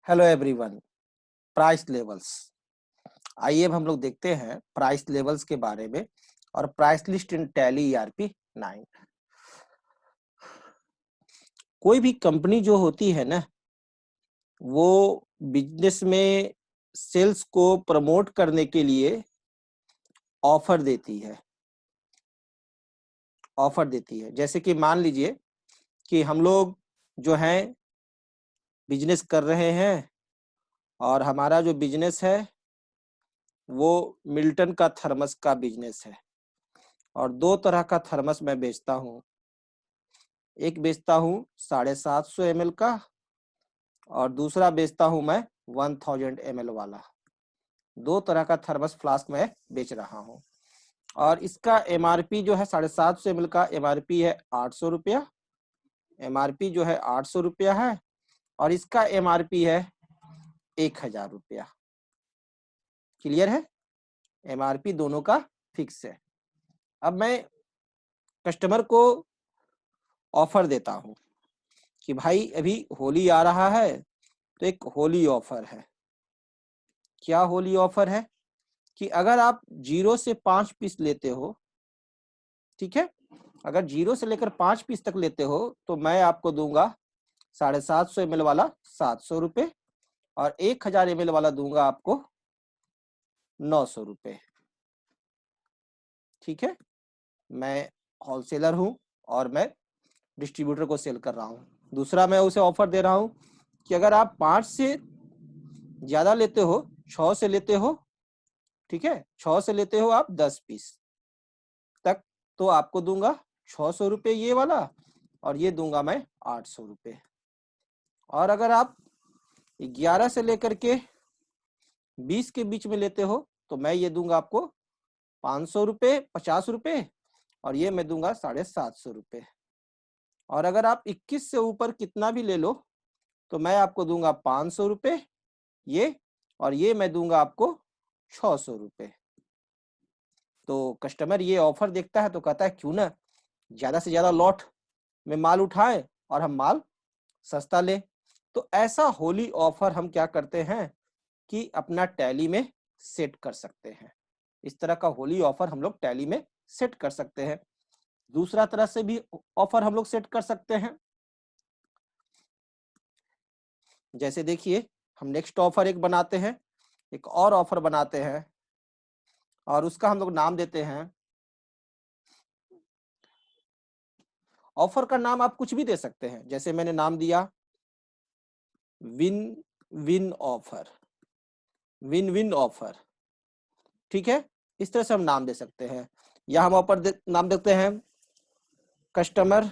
Hello everyone. Price levels, आइए अब हम लोग देखते हैं प्राइस लेवल्स के बारे में और प्राइस लिस्ट इन टैली ईआरपी 9। कोई भी कंपनी जो होती है ना, वो बिजनेस में सेल्स को प्रमोट करने के लिए ऑफर देती है। जैसे कि मान लीजिए कि हम लोग जो हैं बिजनेस कर रहे हैं और हमारा जो बिजनेस है वो मिल्टन का थर्मस का बिजनेस है और दो तरह का थर्मस मैं बेचता हूँ। एक बेचता हूँ 750 ml का और दूसरा बेचता हूँ मैं 1000 ml वाला। दो तरह का थर्मस फ्लास्क मैं बेच रहा हूँ और इसका एमआरपी जो है 750 ml का एमआरपी है 800 रुपया। एमआरपी जो है 800 रुपया है और इसका एमआरपी है 1000 रुपया। क्लियर है? एमआरपी दोनों का फिक्स है। अब मैं कस्टमर को ऑफर देता हूँ कि भाई अभी होली आ रहा है तो एक होली ऑफर है। क्या होली ऑफर है कि अगर आप 0 से 5 पीस लेते हो, ठीक है, अगर 0 से लेकर 5 पीस तक लेते हो तो मैं आपको दूंगा 750 ml वाला 700 रुपये और 1000 ml वाला दूंगा आपको 900 रुपये। ठीक है, मैं होलसेलर हूं और मैं डिस्ट्रीब्यूटर को सेल कर रहा हूं। दूसरा मैं उसे ऑफर दे रहा हूं कि अगर आप 5 से ज्यादा लेते हो, 6 से लेते हो, ठीक है, 6 से लेते हो आप 10 पीस तक, तो आपको दूंगा 600 रुपये ये वाला और ये दूंगा मैं 800 रुपये। और अगर आप 11 से लेकर के 20 के बीच में लेते हो तो मैं ये दूंगा आपको 500 रुपये, 50 रुपये और ये मैं दूंगा 750 रुपये। और अगर आप 21 से ऊपर कितना भी ले लो तो मैं आपको दूंगा 500 रुपये ये और ये मैं दूंगा आपको 600 रुपये। तो कस्टमर ये ऑफर देखता है तो कहता है क्यों ना ज्यादा से ज्यादा लॉट में माल उठाए और हम माल सस्ता ले। तो ऐसा होली ऑफर हम क्या करते हैं कि अपना टैली में सेट कर सकते हैं। इस तरह का होली ऑफर हम लोग टैली में सेट कर सकते हैं। दूसरा तरह से भी ऑफर हम लोग सेट कर सकते हैं। जैसे देखिए, हम नेक्स्ट ऑफर एक बनाते हैं, एक और ऑफर बनाते हैं और उसका हम लोग नाम देते हैं, ऑफर का नाम आप कुछ भी दे सकते हैं। जैसे मैंने नाम दिया win win offer, win win offer. ठीक है, इस तरह से हम नाम दे सकते हैं। या हम नाम देते हैं कस्टमर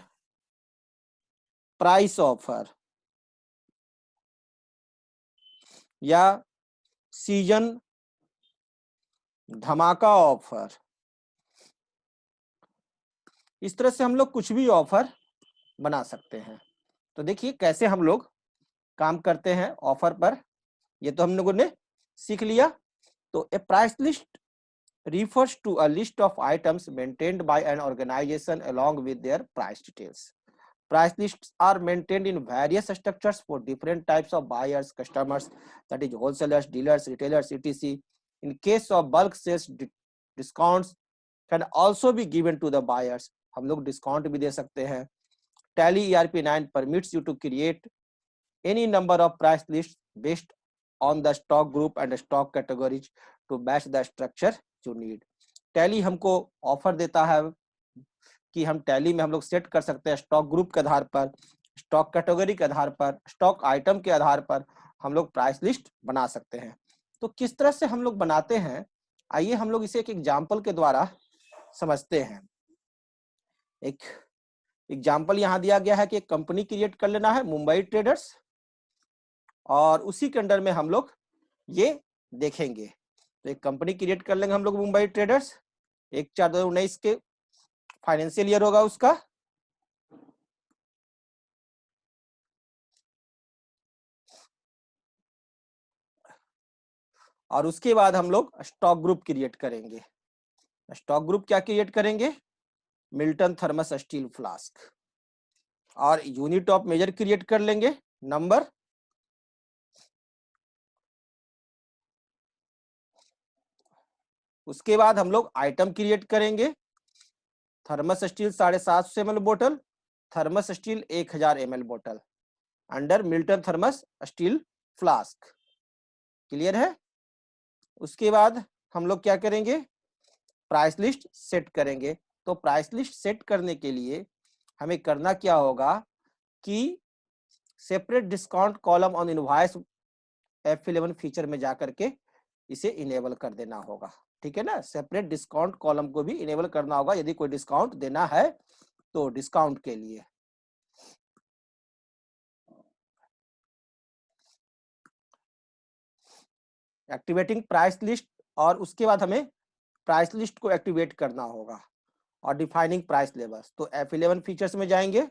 प्राइस ऑफर या सीजन धमाका ऑफर। इस तरह से हम लोग कुछ भी ऑफर बना सकते हैं। तो देखिए कैसे हम लोग काम करते हैं ऑफर पर, ये तो हम लोगों ने सीख लिया। तो a price list refers to a list of items maintained by an organization along with their price details. Price lists are maintained in various structures for different types of buyers, customers, that is wholesalers, dealers, retailers, etc. In case of bulk sales, discounts can also be given to the buyers. हम लोग discount भी दे सकते हैं। Tally ERP 9 permits you to create any number of price lists based on the stock group and stock categories to match the structure you need. Tally हमको offer देता है कि हम टैली में हम लोग सेट कर सकते हैं स्टॉक ग्रुप के आधार पर, स्टॉक कैटेगरी के आधार पर, स्टॉक आइटम के आधार पर हम लोग प्राइस लिस्ट बना सकते हैं। तो किस तरह से हम लोग बनाते हैं, आइए हम लोग इसे एक एग्जाम्पल के द्वारा समझते हैं। एक एग्जाम्पल यहाँ दिया गया है कि एक कंपनी क्रिएट कर लेना है, मुंबई ट्रेडर्स, और उसी के अंडर में हम लोग ये देखेंगे। तो एक कंपनी क्रिएट कर लेंगे हम लोग मुंबई ट्रेडर्स, 1/4/2019 के फाइनेंशियल ईयर होगा उसका। और उसके बाद हम लोग स्टॉक ग्रुप क्रिएट करेंगे। स्टॉक ग्रुप क्या क्रिएट करेंगे? Milton thermos steel flask. और यूनिट ऑफ मेजर क्रिएट कर लेंगे, नंबर, उसके बाद हम लोग आइटम क्रिएट करेंगे, थर्मस स्टील 750 ml बोतल, थर्मस स्टील 1000 ml बोतल, under Milton thermos steel flask. Clear है? उसके बाद हम लोग क्या करेंगे, प्राइस लिस्ट सेट करेंगे। तो प्राइस लिस्ट सेट करने के लिए हमें करना क्या होगा कि separate discount column on invoice F11 feature में जाकर के इसे इनेबल कर देना होगा। ठीक है ना, सेपरेट डिस्काउंट कॉलम को भी इनेबल करना होगा यदि कोई डिस्काउंट देना है तो डिस्काउंट के लिए। एक्टिवेटिंग प्राइस लिस्ट, और उसके बाद हमें प्राइस लिस्ट को एक्टिवेट करना होगा, और डिफाइनिंग प्राइस लेवल्स। तो F11 फीचर्स में जाएंगे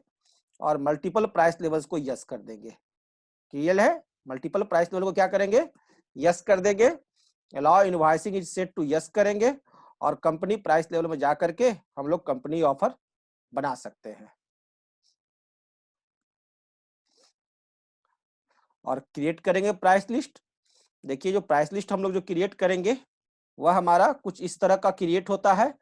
और मल्टीपल प्राइस लेवल्स को यस कर देंगे। क्लियर है? मल्टीपल प्राइस लेवल को क्या करेंगे, यस कर देंगे। Allow invoicing is set to yes करेंगे, और कंपनी प्राइस लेवल में जाकर के हम लोग कंपनी ऑफर बना सकते हैं। और क्रिएट करेंगे प्राइस लिस्ट। देखिए जो प्राइस लिस्ट हम लोग जो क्रिएट करेंगे वह हमारा कुछ इस तरह का क्रिएट होता है।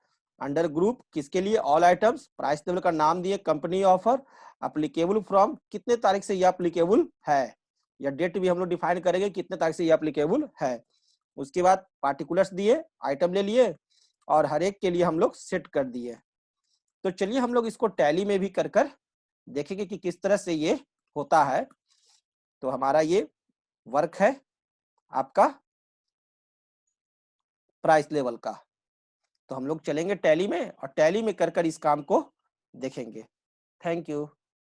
अंडर ग्रुप किसके लिए, ऑल आइटम्स, प्राइस लेवल का नाम दिए कंपनी ऑफर, अप्लीकेबल फ्रॉम कितने तारीख से ये अप्लीकेबल है, या डेट भी हम लोग डिफाइन करेंगे कितने तारीख से ये अप्लीकेबल है। उसके बाद पार्टिकुलर्स दिए, आइटम ले लिए, और हर एक के लिए हम लोग सेट कर दिए। तो चलिए हम लोग इसको टैली में भी कर देखेंगे कि किस तरह से ये होता है। तो हमारा ये वर्क है आपका प्राइस लेवल का। तो हम लोग चलेंगे टैली में, और टैली में कर इस काम को देखेंगे। Thank you.